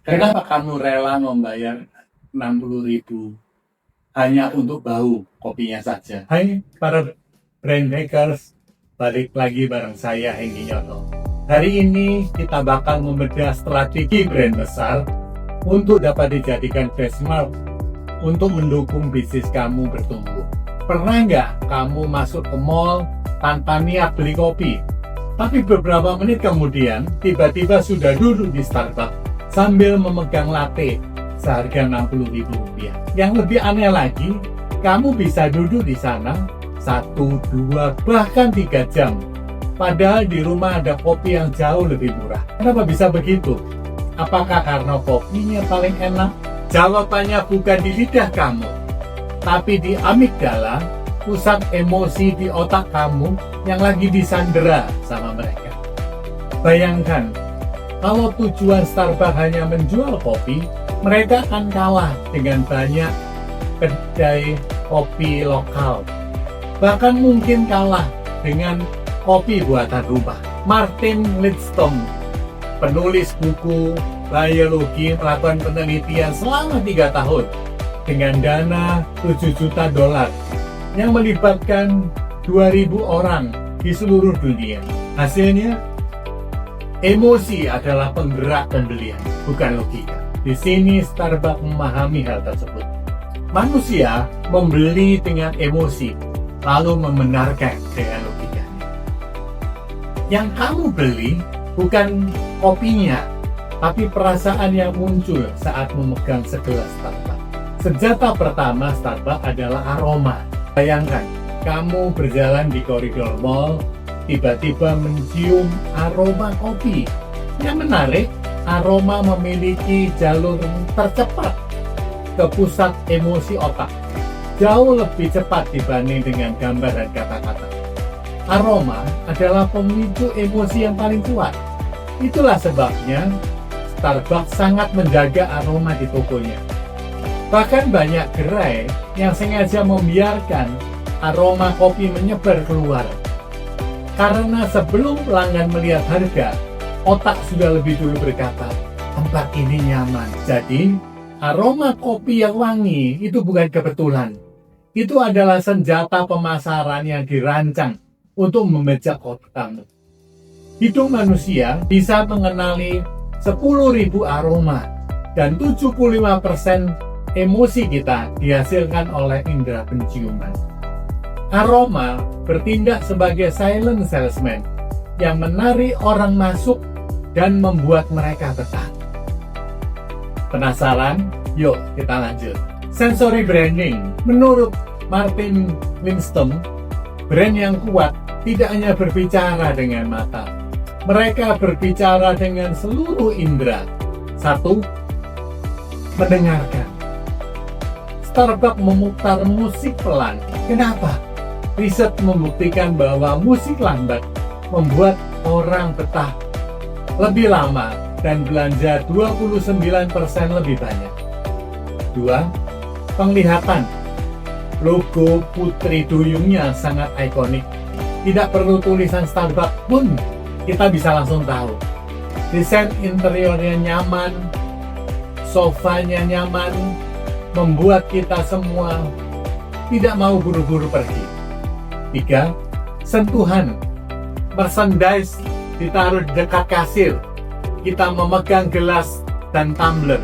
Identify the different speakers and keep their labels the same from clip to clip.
Speaker 1: Kenapa kamu rela membayar 60.000 hanya untuk bau kopinya saja?
Speaker 2: Hai para brand hackers, balik lagi bareng saya Hengki Nyoto. Hari ini kita bakal membedah strategi brand besar untuk dapat dijadikan benchmark untuk mendukung bisnis kamu bertumbuh. Pernah nggak kamu masuk ke mall tanpa niat beli kopi, tapi beberapa menit kemudian tiba-tiba sudah duduk di Starbucks sambil memegang latte seharga Rp60.000. Yang lebih aneh lagi, kamu bisa duduk di sana 1, 2, bahkan 3 jam. Padahal di rumah ada kopi yang jauh lebih murah. Kenapa bisa begitu? Apakah karena kopinya paling enak? Jawabannya bukan di lidah kamu, tapi di amigdala, pusat emosi di otak kamu yang lagi disandera sama mereka. Bayangkan, kalau tujuan Starbucks hanya menjual kopi, mereka akan kalah dengan banyak kedai kopi lokal. Bahkan mungkin kalah dengan kopi buatan rumah. Martin Lipscomb, penulis buku biologi, melakukan penelitian selama 3 tahun dengan dana $7 juta yang melibatkan 2.000 orang di seluruh dunia. Hasilnya, emosi adalah penggerak pembelian, bukan logika. Di sini Starbucks memahami hal tersebut. Manusia membeli dengan emosi, lalu membenarkan dengan logika. Yang kamu beli bukan kopinya, tapi perasaan yang muncul saat memegang segelas Starbucks. Senjata pertama Starbucks adalah aroma. Bayangkan, kamu berjalan di koridor mall, tiba-tiba mencium aroma kopi. Yang menarik, aroma memiliki jalur tercepat ke pusat emosi otak. Jauh lebih cepat dibanding dengan gambar dan kata-kata. Aroma adalah pemicu emosi yang paling kuat. Itulah sebabnya Starbucks sangat menjaga aroma di tokonya. Bahkan banyak gerai yang sengaja membiarkan aroma kopi menyebar keluar. Karena sebelum pelanggan melihat harga, otak sudah lebih dulu berkata, tempat ini nyaman. Jadi, aroma kopi yang wangi itu bukan kebetulan. Itu adalah senjata pemasaran yang dirancang untuk membajak otak kamu. Hidung manusia bisa mengenali 10.000 aroma, dan 75% emosi kita dihasilkan oleh indera penciuman. Aroma bertindak sebagai silent salesman yang menarik orang masuk dan membuat mereka betah. Penasaran? Yuk kita lanjut. Sensory branding. Menurut Martin Lipscomb, brand yang kuat tidak hanya berbicara dengan mata. Mereka berbicara dengan seluruh indera. 1. Mendengarkan. Starbucks memutar musik pelan. Kenapa? Riset membuktikan bahwa musik lambat membuat orang betah lebih lama dan belanja 29% lebih banyak. 2. Penglihatan. Logo Putri Duyungnya sangat ikonik. Tidak perlu tulisan Starbucks pun kita bisa langsung tahu. Desain interiornya nyaman, sofanya nyaman, membuat kita semua tidak mau buru-buru pergi. 3. Sentuhan. Merchandise ditaruh di dekat kasir. Kita memegang gelas dan tumbler.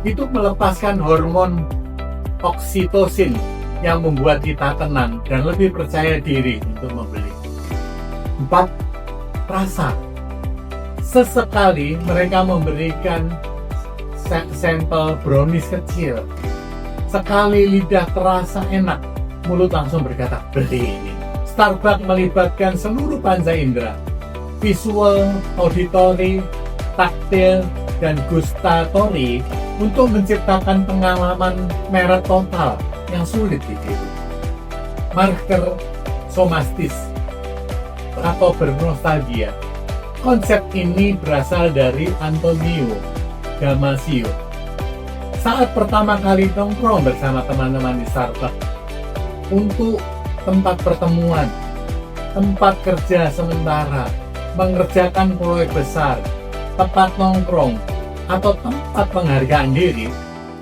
Speaker 2: Itu melepaskan hormon oksitosin yang membuat kita tenang dan lebih percaya diri untuk membeli. 4. Rasa. Sesekali mereka memberikan sampel brownies kecil. Sekali lidah terasa enak, mulut langsung berkata, beli ini. Starbucks melibatkan seluruh panca indera, visual, auditory, taktil, dan gustatory untuk menciptakan pengalaman merek total yang sulit ditiru. Marker somastis atau bernostalgia. Konsep ini berasal dari Antonio Damasio. Saat pertama kali nongkrong bersama teman-teman di Starbucks untuk tempat pertemuan, tempat kerja sementara, mengerjakan proyek besar, tempat nongkrong, atau tempat penghargaan diri,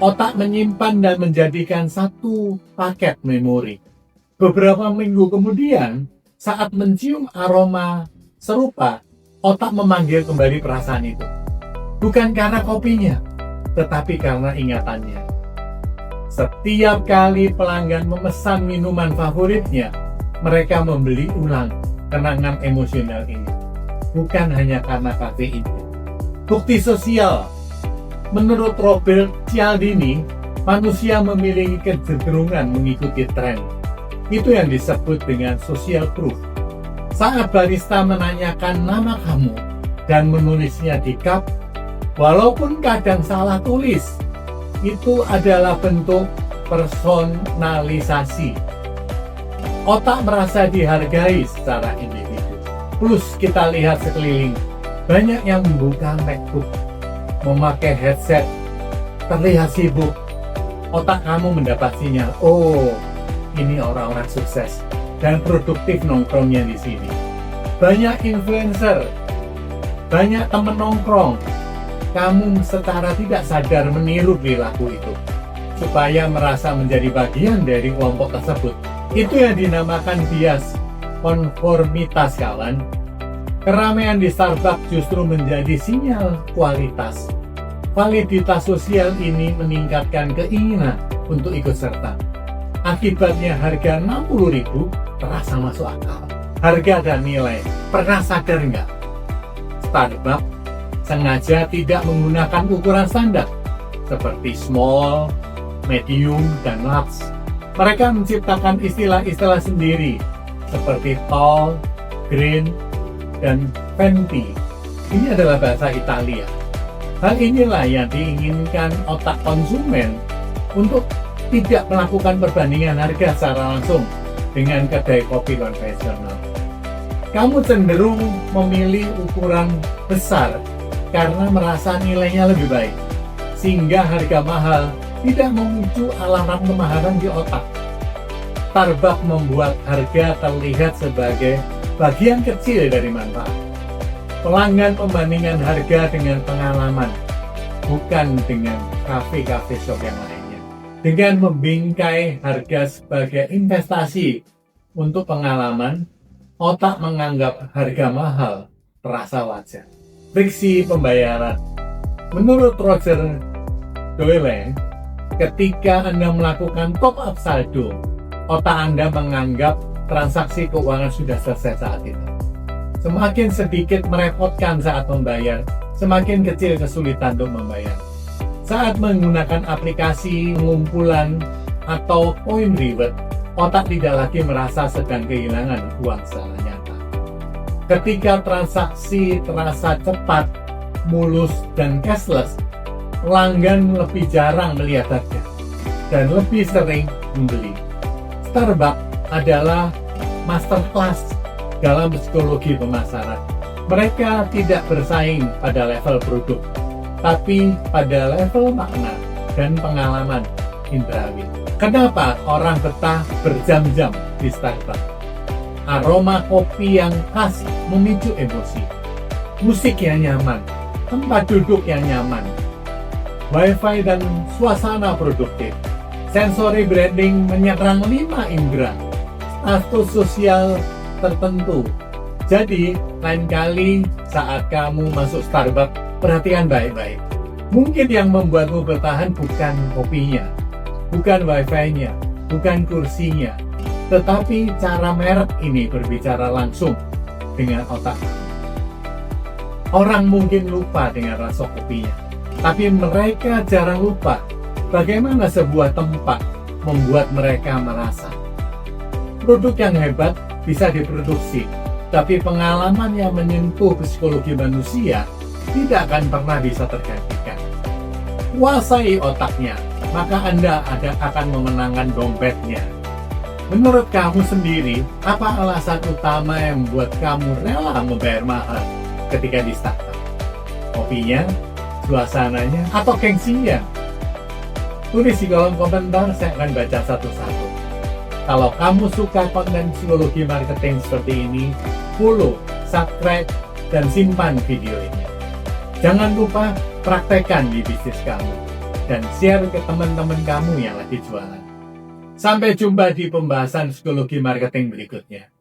Speaker 2: otak menyimpan dan menjadikan satu paket memori. Beberapa minggu kemudian, saat mencium aroma serupa, otak memanggil kembali perasaan itu. Bukan karena kopinya, tetapi karena ingatannya. Setiap kali pelanggan memesan minuman favoritnya, mereka membeli ulang kenangan emosional ini. Bukan hanya karena kafein. Bukti sosial. Menurut Robert Cialdini, manusia memiliki kecenderungan mengikuti tren. Itu yang disebut dengan social proof. Saat barista menanyakan nama kamu dan menulisnya di cup, walaupun kadang salah tulis, itu adalah bentuk personalisasi. Otak merasa dihargai secara individu. Plus kita lihat sekeliling, banyak yang membuka MacBook, memakai headset, terlihat sibuk. Otak kamu mendapat sinyal, oh, ini orang-orang sukses dan produktif nongkrongnya di sini. Banyak influencer, banyak teman nongkrong. Kamu secara tidak sadar meniru perilaku itu supaya merasa menjadi bagian dari kelompok tersebut. Itu yang dinamakan bias konformitas, kawan. Keramaian di Starbucks justru menjadi sinyal kualitas. Validitas sosial ini meningkatkan keinginan untuk ikut serta. Akibatnya harga 60.000 terasa masuk akal. Harga dan nilai, pernah sadar nggak? Starbucks sengaja tidak menggunakan ukuran standar seperti small, medium, dan large. Mereka menciptakan istilah-istilah sendiri seperti tall, green, dan venti. Ini adalah bahasa Italia. Hal inilah yang diinginkan otak konsumen untuk tidak melakukan perbandingan harga secara langsung dengan kedai kopi konvensional. Kamu cenderung memilih ukuran besar karena merasa nilainya lebih baik, sehingga harga mahal tidak memicu alarm kemahalan di otak. Starbucks membuat harga terlihat sebagai bagian kecil dari manfaat. Pelanggan membandingkan harga dengan pengalaman, bukan dengan kafe-kafe shop yang lainnya. Dengan membingkai harga sebagai investasi untuk pengalaman, otak menganggap harga mahal terasa wajar. Friksi pembayaran. Menurut Roger Doyle, ketika Anda melakukan top up saldo, otak Anda menganggap transaksi keuangan sudah selesai saat itu. Semakin sedikit merepotkan saat membayar, semakin kecil kesulitan untuk membayar. Saat menggunakan aplikasi pengumpulan atau point reward, otak tidak lagi merasa sedang kehilangan uang secara nyata. Ketika transaksi terasa cepat, mulus, dan cashless, pelanggan lebih jarang melihat harga dan lebih sering membeli. Starbucks adalah masterclass dalam psikologi pemasaran. Mereka tidak bersaing pada level produk, tapi pada level makna dan pengalaman indrawi. Kenapa orang betah berjam-jam di Starbucks? Aroma kopi yang khas memicu emosi. Musik yang nyaman, tempat duduk yang nyaman, wifi dan suasana produktif. Sensory branding menyerang 5 indera, status sosial tertentu. Jadi, lain kali saat kamu masuk Starbucks, perhatikan baik-baik. Mungkin yang membuatmu bertahan bukan kopinya, bukan wifi-nya, bukan kursinya, tetapi cara merek ini berbicara langsung dengan otak. Orang mungkin lupa dengan rasa kopinya, tapi mereka jarang lupa bagaimana sebuah tempat membuat mereka merasa. Produk yang hebat bisa diproduksi, tapi pengalaman yang menyentuh psikologi manusia tidak akan pernah bisa tergantikan. Kuasai otaknya, maka Anda akan memenangkan dompetnya. Menurut kamu sendiri, apa alasan utama yang membuat kamu rela membayar mahal ketika di Starbucks? Kopinya, suasananya, atau gengsinya? Tulis di kolom komentar, saya akan baca satu-satu. Kalau kamu suka konten psikologi marketing seperti ini, follow, subscribe, dan simpan video ini. Jangan lupa praktekkan di bisnis kamu dan share ke teman-teman kamu yang lagi jualan. Sampai jumpa di pembahasan psikologi marketing berikutnya.